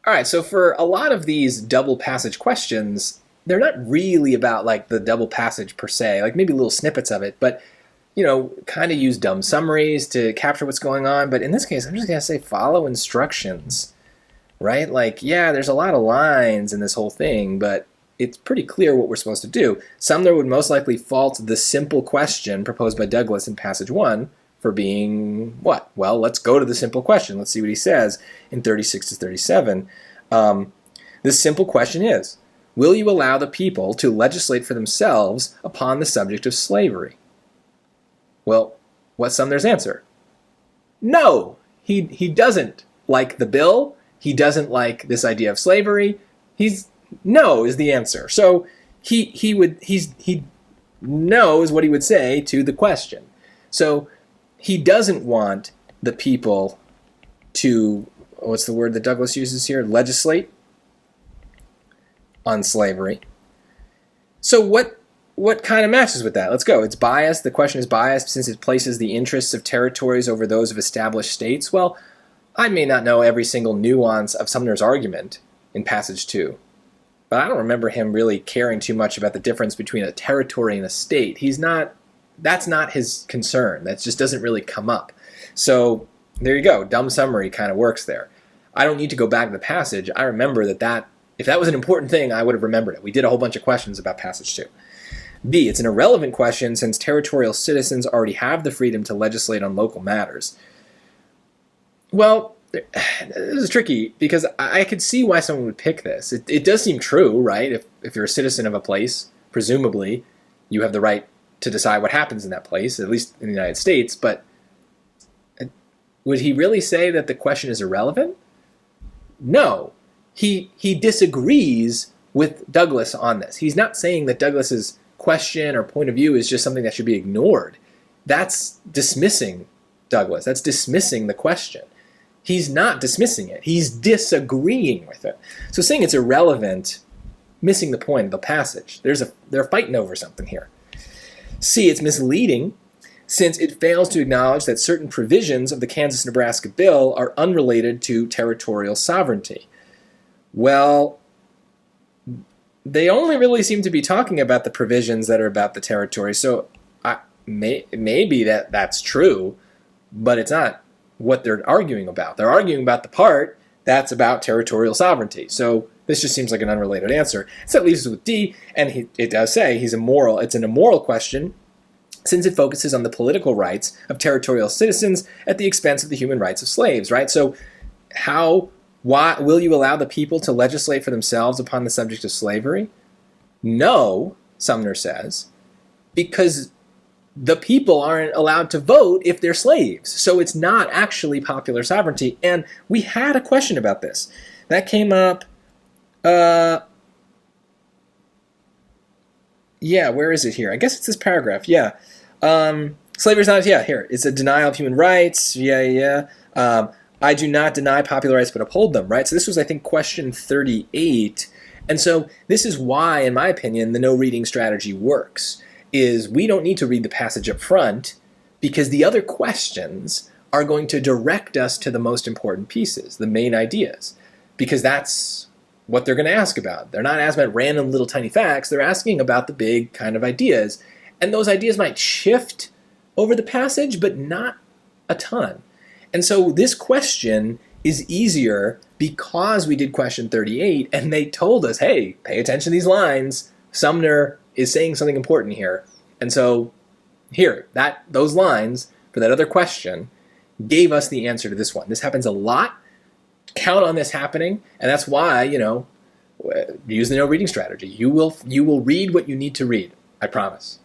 All right, so for a lot of these double passage questions, they're not really about like the double passage per se, like maybe little snippets of it, but kind of use dumb summaries to capture what's going on. But in this case, I'm just going to say follow instructions, right? Like, yeah, there's a lot of lines in this whole thing, but it's pretty clear what we're supposed to do. Sumner would most likely fault the simple question proposed by Douglas in passage 1 for being what? Well, let's go to the simple question. Let's see what he says in 36 to 37. This simple question is, will you allow the people to legislate for themselves upon the subject of slavery? Well, what's Sumner's answer? No, he doesn't like the bill. He doesn't like this idea of slavery. No is the answer. So he knows what he would say to the question. So he doesn't want the people to, what's the word that Douglas uses here? Legislate on slavery. So what kind of matches with that? Let's go. It's biased. The question is biased since it places the interests of territories over those of established states. Well, I may not know every single nuance of Sumner's argument in passage 2, but I don't remember him really caring too much about the difference between a territory and a state. That's not his concern. That just doesn't really come up. So there you go. Dumb summary kind of works there. I don't need to go back to the passage. I remember that if that was an important thing, I would have remembered it. We did a whole bunch of questions about passage 2. B, it's an irrelevant question since territorial citizens already have the freedom to legislate on local matters. Well, this is tricky because I could see why someone would pick this. It does seem true, right? If you're a citizen of a place, presumably you have the right to decide what happens in that place, at least in the United States, but would he really say that the question is irrelevant? No. He disagrees with Douglas on this. He's not saying that Douglas's question or point of view is just something that should be ignored. That's dismissing Douglas. That's dismissing the question. He's not dismissing it. He's disagreeing with it. So saying it's irrelevant, missing the point of the passage. They're fighting over something here. C, it's misleading since it fails to acknowledge that certain provisions of the Kansas-Nebraska bill are unrelated to territorial sovereignty. Well, they only really seem to be talking about the provisions that are about the territory. So maybe that's true, but it's not what they're arguing about. They're arguing about the part that's about territorial sovereignty. So this just seems like an unrelated answer. So that leaves us with D, and it does say it's an immoral question since it focuses on the political rights of territorial citizens at the expense of the human rights of slaves, right? So why will you allow the people to legislate for themselves upon the subject of slavery? No, Sumner says, because the people aren't allowed to vote if they're slaves. So it's not actually popular sovereignty. And we had a question about this. That came up, where is it here? I guess it's this paragraph, yeah. Slavery's not, here. It's a denial of human rights, I do not deny popular rights but uphold them, right? So this was, I think, question 38. And so this is why, in my opinion, the no reading strategy works, is we don't need to read the passage up front because the other questions are going to direct us to the most important pieces, the main ideas, because that's what they're going to ask about. They're not asking about random little tiny facts. They're asking about the big kind of ideas. And those ideas might shift over the passage, but not a ton. And so this question is easier because we did question 38 and they told us, hey, pay attention to these lines. Sumner is saying something important here. And so here, those lines for that other question gave us the answer to this one. This happens a lot. Count on this happening. And that's why, use the no reading strategy. You will read what you need to read. I promise.